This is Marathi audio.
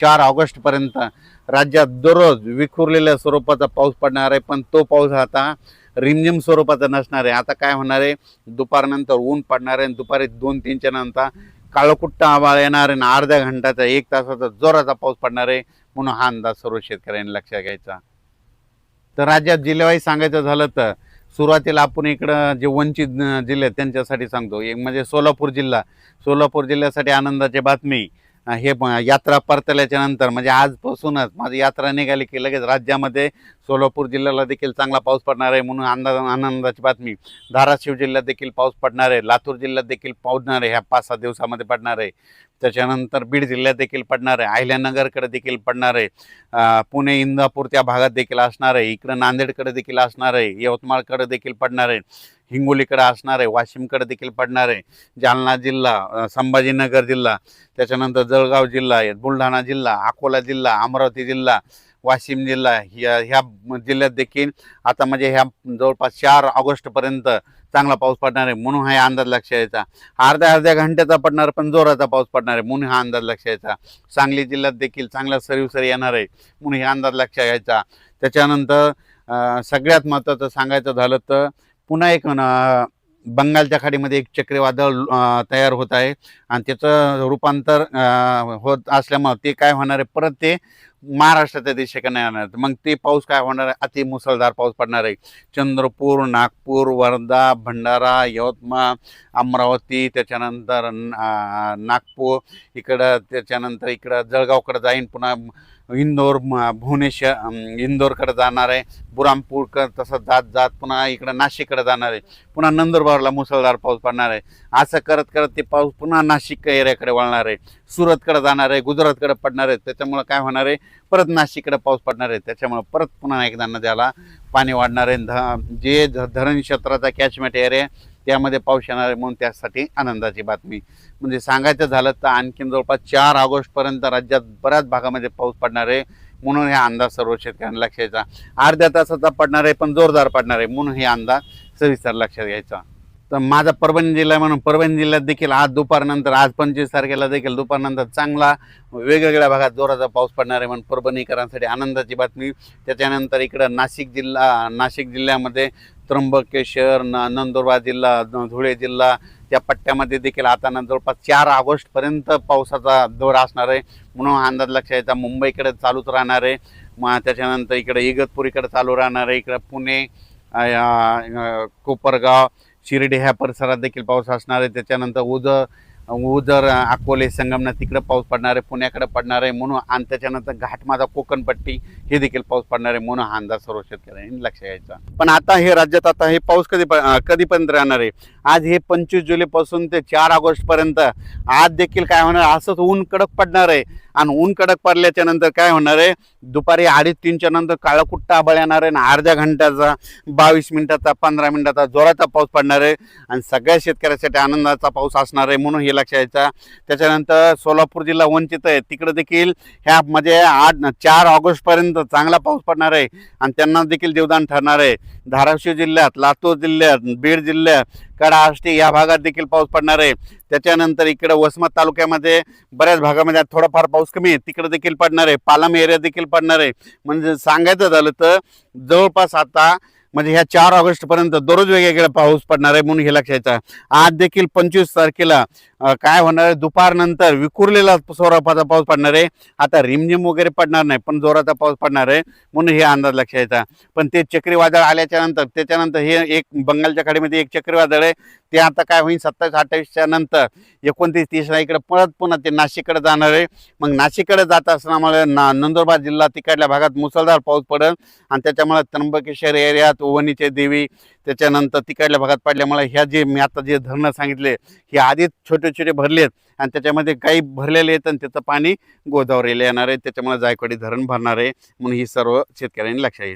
4 ऑगस्टपर्यंत राज्यात दररोज विखुरलेल्या स्वरूपाचा पाऊस पडणार आहे, पण तो पाऊस आता रिमझिम स्वरूपाचा नसणार आहे। आता काय होणार आहे, दुपारनंतर ऊन पडणार आहे, दुपारी 2-3च्या नंतर काळोकुट्ट आभाळ येणार आणि अर्ध्या घंटाचा 1 तासाचा जोराचा पाऊस पडणार आहे, म्हणून हा अंदाज सर्व शेतकऱ्यांनी लक्षात घ्यायचा। तर राज्यात जिल्ह्यावाईज सांगायचं झालं तर सुरुवातीला आपण इकडं जे वंचित जिल्हे आहेत त्यांच्यासाठी सांगतो। एक म्हणजे सोलापूर जिल्हा, सोलापूर जिल्ह्यासाठी आनंदाची बातमी। हे यात्रा परतल्याच्या नंतर म्हणजे आजपासूनच माझी यात्रा निघाली की लगेच राज्यामध्ये सोलापूर जिल्ह्याला देखील चांगला पाऊस पडणार आहे, म्हणून आनंदाची बातमी। धाराशिव जिल्ह्यात देखील पाऊस पडणार आहे, लातूर जिल्ह्यात देखील पडणार आहे, ह्या 5-6 दिवसामध्ये पडणार आहे। त्याच्यानंतर बीड जिल्ह्यात देखील पडणार आहे, अहिल्यानगरकडे देखील पडणार आहे, पुणे इंदापूर त्या भागात देखील असणार आहे, इकडं नांदेडकडे देखील असणार आहे, यवतमाळकडे देखील पडणार आहे, हिंगोलीकडे असणार आहे, वाशिमकडे देखील पडणार आहे, जालना जिल्हा, संभाजीनगर जिल्हा, त्याच्यानंतर जळगाव जिल्हा, बुलढाणा जिल्हा, अकोला जिल्हा, अमरावती जिल्हा, वाशिम जिल्हा ह्या जिल्ह्यात देखील आता म्हणजे ह्या जवळपास 4 ऑगस्टपर्यंत चांगला पाऊस पडणार आहे, म्हणून हा अंदाज लक्षात यायचा। अर्ध्या घंट्याचा पडणार पण जोराचा पाऊस पडणार आहे, म्हणून हा अंदाज लक्षात यायचा। सांगली जिल्ह्यात देखील चांगला सरी येणार आहे, म्हणून हा अंदाज लक्षात यायचा। त्याच्यानंतर सगळ्यात महत्त्वाचं सांगायचं झालं तर पुन्हा एक बंगालच्या खाडीमध्ये एक चक्रीवादळ तयार होत आहे आणि त्याचं रूपांतर होत असल्यामुळे ते काय होणार आहे, परत ते महाराष्ट्राच्या दिशेकडे येणार, मग ते पाऊस काय होणार आहे, अति मुसळधार पाऊस पडणार आहे। चंद्रपूर, नागपूर, वर्धा, भंडारा, यवतमाळ, अमरावती, त्याच्यानंतर नागपूर इकडं, त्याच्यानंतर इकडं जळगावकडे जाईन, पुन्हा इंदोर, भुवनेश्वर, इंदोरकडे जाणार आहे, बुरामपूरकडे तसं जात जात पुन्हा इकडं नाशिककडे जाणार आहे, पुन्हा नंदुरबारला मुसळधार पाऊस पडणार आहे। असं करत करत ते पाऊस पुन्हा नाशिक एरियाकडे वळणार आहे, सुरतकडे जाणार आहे, गुजरातकडे पडणार आहे, त्याच्यामुळे काय होणार आहे, परत नाशिककडे पाऊस पडणार आहे, त्याच्यामुळे परत पुन्हा एकदा नद्याला पाणी वाढणार आहे। जे धरण क्षेत्राचा कॅचमेंट एरिया त्यामध्ये पाऊस येणार आहे, म्हणून त्यासाठी आनंदाची बातमी। म्हणजे सांगायचं झालं तर आणखीन जवळपास 4 ऑगस्टपर्यंत राज्यात बऱ्याच भागामध्ये पाऊस पडणार आहे, म्हणून हे अंदाज सर्व शेतकऱ्यांना लक्षात घ्यायचा। अर्ध्या तासाचा पडणार आहे पण जोरदार पडणार आहे, म्हणून हे अंदाज सविस्तर लक्षात घ्यायचा। तर माझा परभणी जिल्हा म्हणून परभणी जिल्ह्यात देखील आज दुपारनंतर, आज 25 तारखेला देखील दुपारनंतर चांगला वेगवेगळ्या भागात जोराचा पाऊस पडणार आहे, म्हणून परभणीकरांसाठी आनंदाची बातमी। त्याच्यानंतर इकडं नाशिक जिल्ह्यामध्ये त्र्यंबकेश्वर, नंदुरबार जिल्हा, धुळे जिल्हा त्या पट्ट्यामध्ये देखील आता जवळपास 4 ऑगस्टपर्यंत पावसाचा दौर असणार आहे, म्हणून अंदाज लक्षात यायचा। मुंबईकडे चालूच राहणार आहे, मग त्याच्यानंतर इकडे इगतपुरीकडे चालू राहणार आहे, इकडे पुणे, कोपरगाव, शिर्डी ह्या परिसरात देखील पाऊस असणार आहे। त्याच्यानंतर उजर, अकोले, संगमनेर तिकडे पाऊस पडणार आहे, पुण्याकडे पडणार आहे, म्हणून आणि त्याच्यानंतर घाटमाथा, कोकणपट्टी हे देखील पाऊस पडणार आहे, म्हणून हा अंदाज सर्व शेतकऱ्यांनी लक्षात घ्यायचा। पण आता हे राज्यात आता हे पाऊस कधीपर्यंत राहणार आहे, आज हे 25 जुलैपासून ते 4 ऑगस्टपर्यंत आज देखील काय होणार, असंच ऊन कडक पडणार आहे आणि ऊन कडक पडल्याच्या नंतर काय होणार आहे, दुपारी 2:30-3च्या नंतर काळाकुट्ट आभाळ येणार आहे आणि अर्ध्या घंट्याचा, 22 मिनिटाचा, 15 मिनिटाचा जोराचा पाऊस पडणार आहे आणि सगळ्या शेतकऱ्यांसाठी आनंदाचा पाऊस असणार आहे, म्हणून हे लक्षात घ्यायचा। त्याच्यानंतर सोलापूर जिल्हा वंचित आहे, तिकडे देखील ह्या म्हणजे 4 ऑगस्टपर्यंत चांगला पाऊस पडणार आहे आणि त्यांना देखील जीवदान ठरणार आहे। धाराशिव जिल्ह्यात, लातूर जिल्ह्यात, बीड जिल्ह्यात, कडा, आष्टी या भागात देखील पाऊस पडणार आहे। त्याच्यानंतर इकडे वसमत तालुक्यामध्ये बऱ्याच भागामध्ये थोडाफार पाऊस कमी आहे, तिकडे देखील पडणार आहे, पालम एरिया देखील पडणार आहे। म्हणजे सांगायचं झालं तर जवळपास आता म्हणजे ह्या 4 ऑगस्टपर्यंत दररोज वेगवेगळा पाऊस पडणार आहे, म्हणून हे लक्षात घ्यायचं। आज देखील 25 तारखेला काय होणार आहे, दुपारनंतर विखुरलेला स्वरूपाचा पाऊस पडणार आहे। आता रिमझिम वगैरे पडणार नाही, पण जोराचा पाऊस पडणार आहे, म्हणून हे अंदाज लक्षात घ्यायचा। पण ते चक्रीवादळ आल्याच्या नंतर त्याच्यानंतर हे एक बंगालच्या खाडीमध्ये एक चक्रीवादळ आहे, ते आता काय होईल 27-28च्या नंतर 29-30ला इकडे परत पुन्हा ते नाशिककडे जाणार आहे। मग नाशिककडे जात असल्यामुळे नंदुरबार जिल्हा तिकडल्या भागात मुसळधार पाऊस पडेल आणि त्याच्यामुळे त्र्यंबकेश्वर एरियात, वणीचे देवी, त्याच्यानंतर तिकडल्या भागात पडल्यामुळे ह्या जे मी आता जे धरणं सांगितले हे आधीच छोटे छोटे भरलेत आणि त्याच्यामध्ये काही भरलेले आहेत आणि त्याचं पाणी गोदावरीला येणार आहे, त्याच्यामुळे जायकवाडी धरण भरणार आहे, म्हणून ही सर्व शेतकऱ्यांनी लक्षात घ्यायचं।